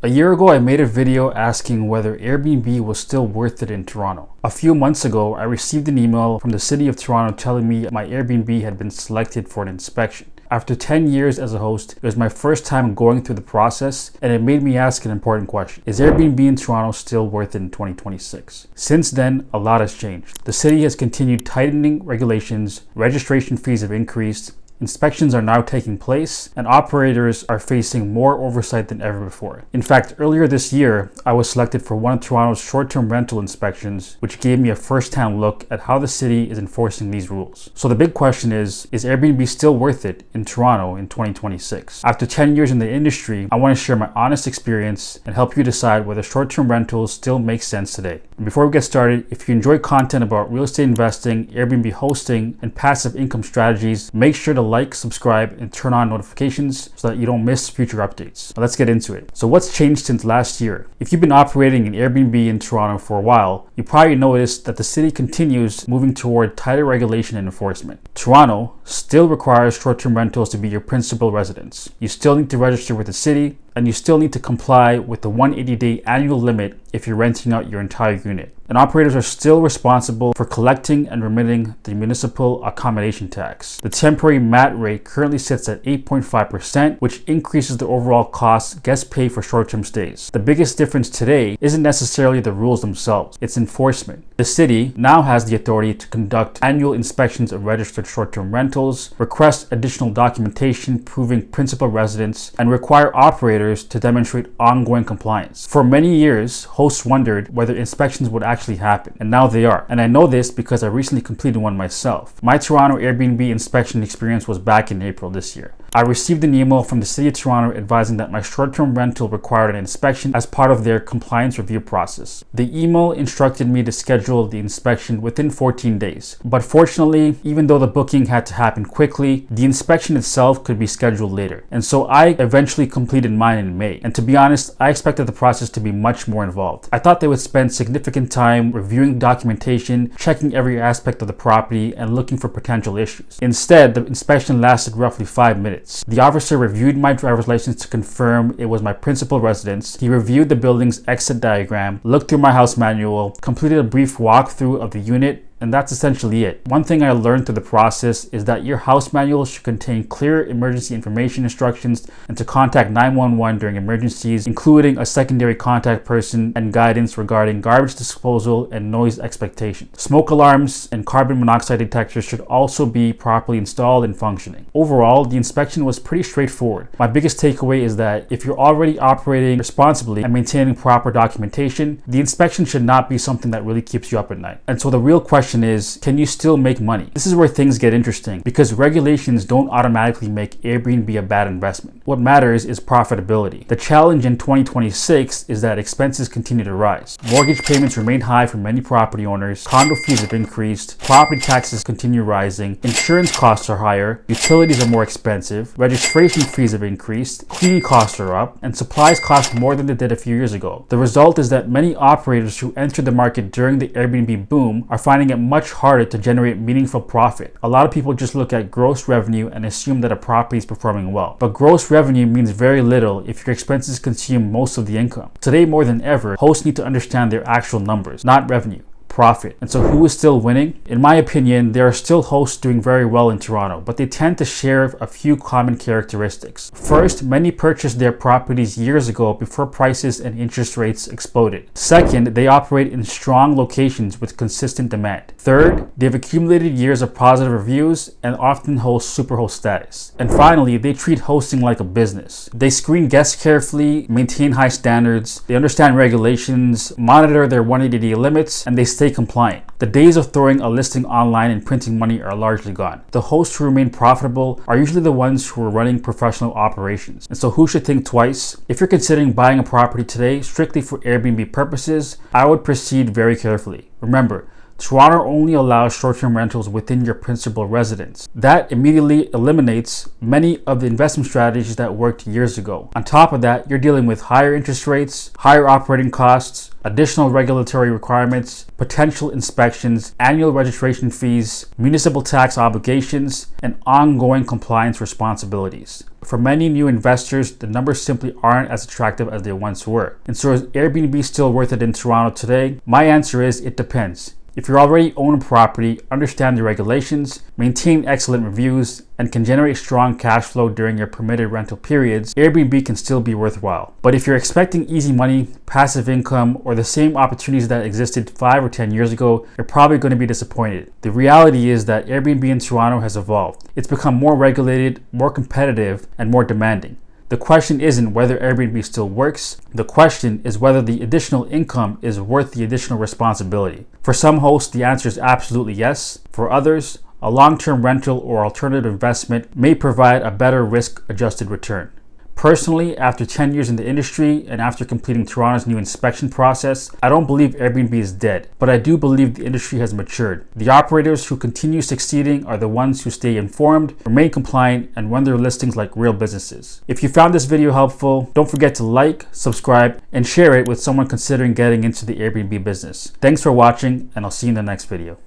A year ago, I made a video asking whether Airbnb was still worth it in Toronto. A few months ago, I received an email from the city of Toronto telling me my Airbnb had been selected for an inspection. After 10 years as a host, it was my first time going through the process, and it made me ask an important question. Is Airbnb in Toronto still worth it in 2026? Since then, a lot has changed. The city has continued tightening regulations, registration fees have increased, inspections are now taking place, and operators are facing more oversight than ever before. In fact, earlier this year, I was selected for one of Toronto's short-term rental inspections, which gave me a first-hand look at how the city is enforcing these rules. So the big question is Airbnb still worth it in Toronto in 2026? After 10 years in the industry, I want to share my honest experience and help you decide whether short-term rentals still make sense today. And before we get started, if you enjoy content about real estate investing, Airbnb hosting, and passive income strategies, make sure to like, subscribe, and turn on notifications so that you don't miss future updates. Now let's get into it. So what's changed since last year? If you've been operating an Airbnb in Toronto for a while, you probably noticed that the city continues moving toward tighter regulation and enforcement. Toronto still requires short-term rentals to be your principal residence. You still need to register with the city, and you still need to comply with the 180-day annual limit if you're renting out your entire unit. And operators are still responsible for collecting and remitting the municipal accommodation tax. The temporary MAT rate currently sits at 8.5%, which increases the overall cost guests pay for short-term stays. The biggest difference today isn't necessarily the rules themselves, it's enforcement. The city now has the authority to conduct annual inspections of registered short-term rentals, request additional documentation proving principal residence, and require operators to demonstrate ongoing compliance. For many years, hosts wondered whether inspections would actually happen, and now they are. And I know this because I recently completed one myself. My Toronto Airbnb inspection experience was back in April this year. I received an email from the City of Toronto advising that my short-term rental required an inspection as part of their compliance review process. The email instructed me to schedule the inspection within 14 days. But fortunately, even though the booking had to happen quickly, the inspection itself could be scheduled later. And so I eventually completed mine in May. And to be honest, I expected the process to be much more involved. I thought they would spend significant time reviewing documentation, checking every aspect of the property, and looking for potential issues. Instead, the inspection lasted roughly 5 minutes. The officer reviewed my driver's license to confirm it was my principal residence. He reviewed the building's exit diagram, looked through my house manual, completed a brief walkthrough of the unit, and that's essentially it. One thing I learned through the process is that your house manual should contain clear emergency information instructions and to contact 911 during emergencies, including a secondary contact person and guidance regarding garbage disposal and noise expectations. Smoke alarms and carbon monoxide detectors should also be properly installed and functioning. Overall, the inspection was pretty straightforward. My biggest takeaway is that if you're already operating responsibly and maintaining proper documentation, the inspection should not be something that really keeps you up at night. And so the real question is, can you still make money? This is where things get interesting because regulations don't automatically make Airbnb a bad investment. What matters is profitability. The challenge in 2026 is that expenses continue to rise. Mortgage payments remain high for many property owners, condo fees have increased, property taxes continue rising, insurance costs are higher, utilities are more expensive, registration fees have increased, cleaning costs are up, and supplies cost more than they did a few years ago. The result is that many operators who entered the market during the Airbnb boom are finding it much harder to generate meaningful profit. A lot of people just look at gross revenue and assume that a property is performing well. But gross revenue means very little if your expenses consume most of the income. Today more than ever, hosts need to understand their actual numbers, not revenue. Profit. And so who is still winning? In my opinion, there are still hosts doing very well in Toronto, but they tend to share a few common characteristics. First, many purchased their properties years ago before prices and interest rates exploded. Second, they operate in strong locations with consistent demand. Third, they've accumulated years of positive reviews and often host superhost status. And finally, they treat hosting like a business. They screen guests carefully, maintain high standards, they understand regulations, monitor their 180-day limits, and they stay compliant. The days of throwing a listing online and printing money are largely gone. The hosts who remain profitable are usually the ones who are running professional operations. And so who should think twice? If you're considering buying a property today strictly for Airbnb purposes, I would proceed very carefully. Remember, Toronto only allows short-term rentals within your principal residence. That immediately eliminates many of the investment strategies that worked years ago. On top of that, you're dealing with higher interest rates, higher operating costs, additional regulatory requirements, potential inspections, annual registration fees, municipal tax obligations, and ongoing compliance responsibilities. For many new investors, the numbers simply aren't as attractive as they once were. And so is Airbnb still worth it in Toronto today? My answer is it depends. If you already own a property, understand the regulations, maintain excellent reviews, and can generate strong cash flow during your permitted rental periods, Airbnb can still be worthwhile. But if you're expecting easy money, passive income, or the same opportunities that existed 5 or 10 years ago, you're probably going to be disappointed. The reality is that Airbnb in Toronto has evolved. It's become more regulated, more competitive, and more demanding. The question isn't whether Airbnb still works. The question is whether the additional income is worth the additional responsibility. For some hosts, the answer is absolutely yes. For others, a long-term rental or alternative investment may provide a better risk-adjusted return. Personally, after 10 years in the industry and after completing Toronto's new inspection process, I don't believe Airbnb is dead, but I do believe the industry has matured. The operators who continue succeeding are the ones who stay informed, remain compliant, and run their listings like real businesses. If you found this video helpful, don't forget to like, subscribe, and share it with someone considering getting into the Airbnb business. Thanks for watching, and I'll see you in the next video.